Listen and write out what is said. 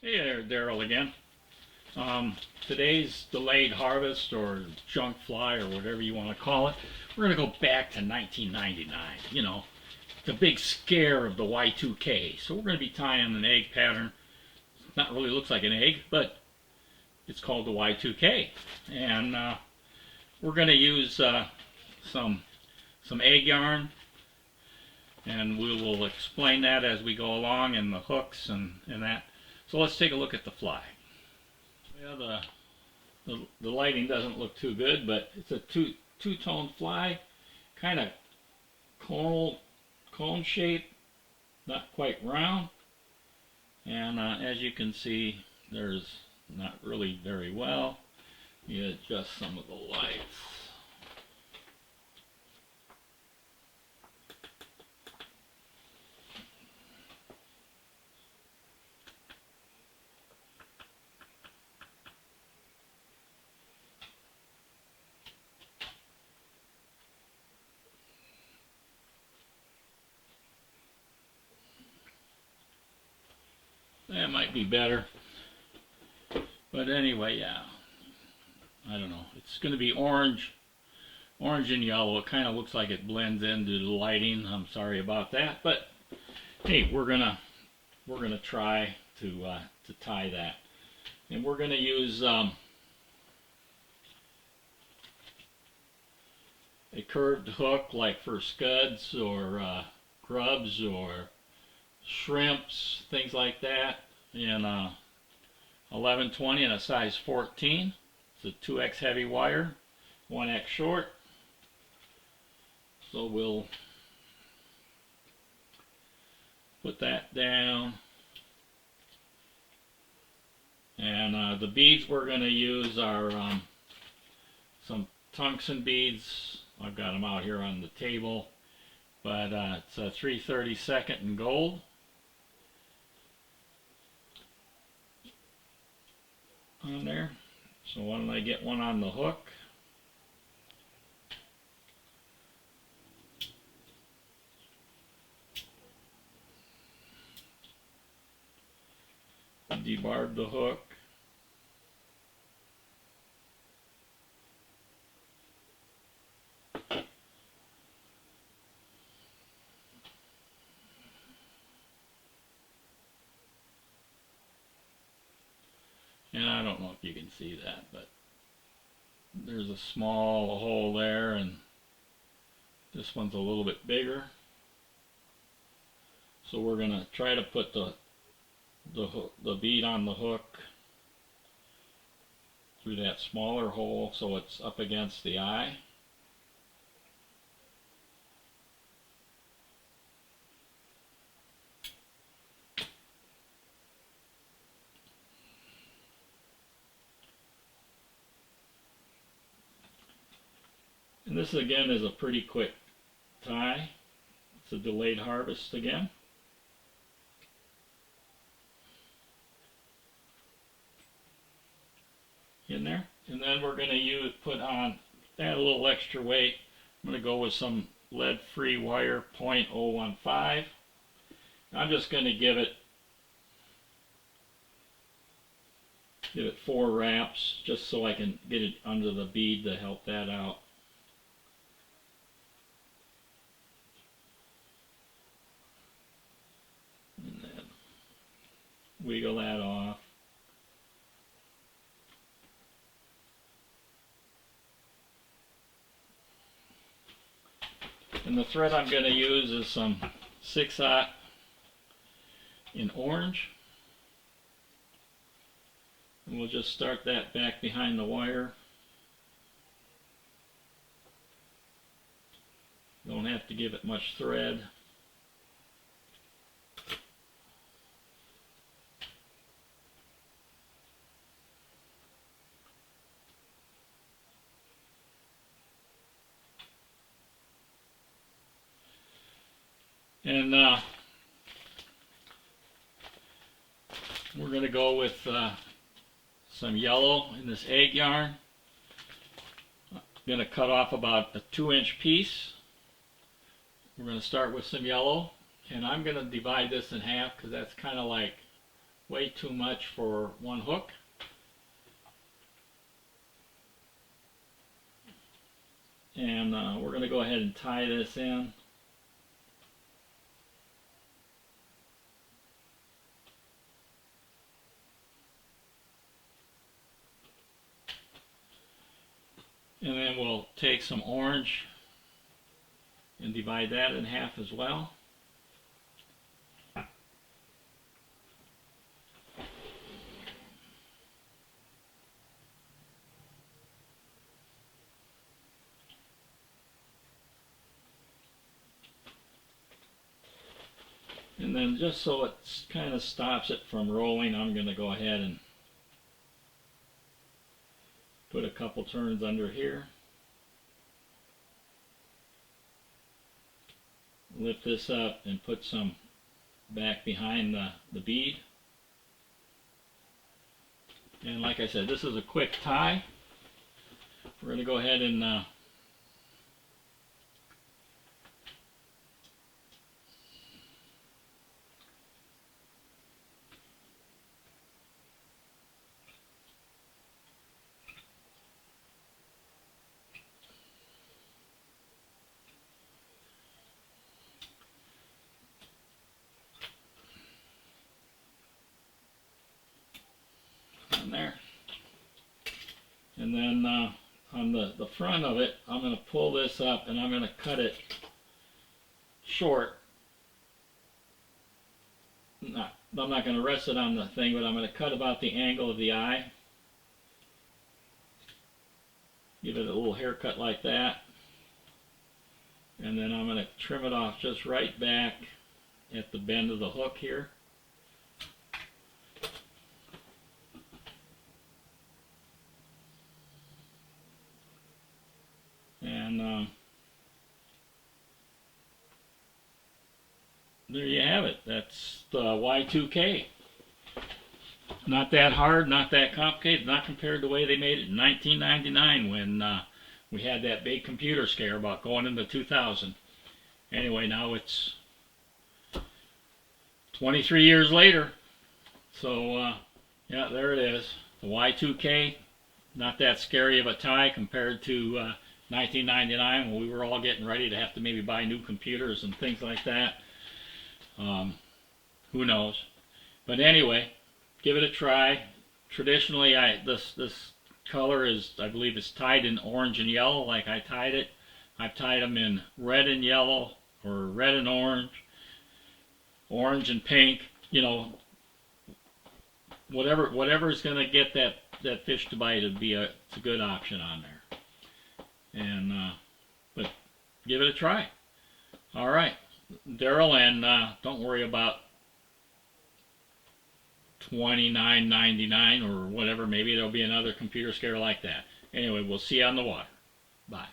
Hey there, Daryl again. Today's delayed harvest or junk fly or whatever you want to call it, we're going to go back to 1999. You know, the big scare of the Y2K. So we're going to be tying an egg pattern. Not really looks like an egg, but it's called the Y2K. And we're going to use some egg yarn, and we will explain that as we go along, and the hooks and that. So let's take a look at the fly. Yeah, the lighting doesn't look too good, but it's a two-tone fly, kind of cone shape, not quite round. And as you can see, there's not really very well. You adjust some of the lights. That might be better. But anyway, yeah. I don't know. It's going to be orange and yellow. It kind of looks like it blends into the lighting. I'm sorry about that, but hey, we're gonna try to tie that, and we're gonna use a curved hook like for scuds or grubs or shrimps, things like that, in 1120 and a size 14. It's a 2x heavy wire, 1x short. So we'll put that down. And the beads we're going to use are some tungsten beads. I've got them out here on the table, but it's a 3/32 in gold. On there. So why don't I get one on the hook? Debarb the hook. And I don't know if you can see that, but there's a small hole there, and this one's a little bit bigger. So we're going to try to put the bead on the hook through that smaller hole so it's up against the eye. And this again is a pretty quick tie. It's a delayed harvest again. In there. And then we're going to put on, add a little extra weight. I'm going to go with some lead-free wire, 0.015. I'm just going to give it 4 wraps just so I can get it under the bead to help that out. And then wiggle that off. And the thread I'm going to use is some 6/0 in orange. And we'll just start that back behind the wire. Don't have to give it much thread. And we're going to go with some yellow in this egg yarn. I'm going to cut off about a 2-inch piece. We're going to start with some yellow, and I'm going to divide this in half because that's kind of like way too much for one hook. And we're going to go ahead and tie this in. And then we'll take some orange and divide that in half as well. And then just so it kind of stops it from rolling, I'm going to go ahead and put a couple turns under here. Lift this up and put some back behind the bead. And like I said, this is a quick tie. We're going to go ahead and on there. And then on the front of it, I'm going to pull this up and I'm going to cut it short. I'm not going to rest it on the thing, but I'm going to cut about the angle of the eye. Give it a little haircut like that. And then I'm going to trim it off just right back at the bend of the hook here. And there you have it. That's the Y2K. Not that hard, not that complicated, not compared to the way they made it in 1999 when we had that big computer scare about going into 2000. Anyway, now it's 23 years later. So, yeah, there it is. The Y2K, not that scary of a tie compared to 1999 when we were all getting ready to have to maybe buy new computers and things like that. Who knows? But anyway, give it a try. Traditionally, this color is, I believe, it's tied in orange and yellow like I tied it. I've tied them in red and yellow, or red and orange and pink. You know, whatever is going to get that fish to bite, it's a good option on there. And but give it a try. All right, Daryl, and don't worry about $29.99 or whatever. Maybe there'll be another computer scare like that. Anyway, we'll see you on the water. Bye.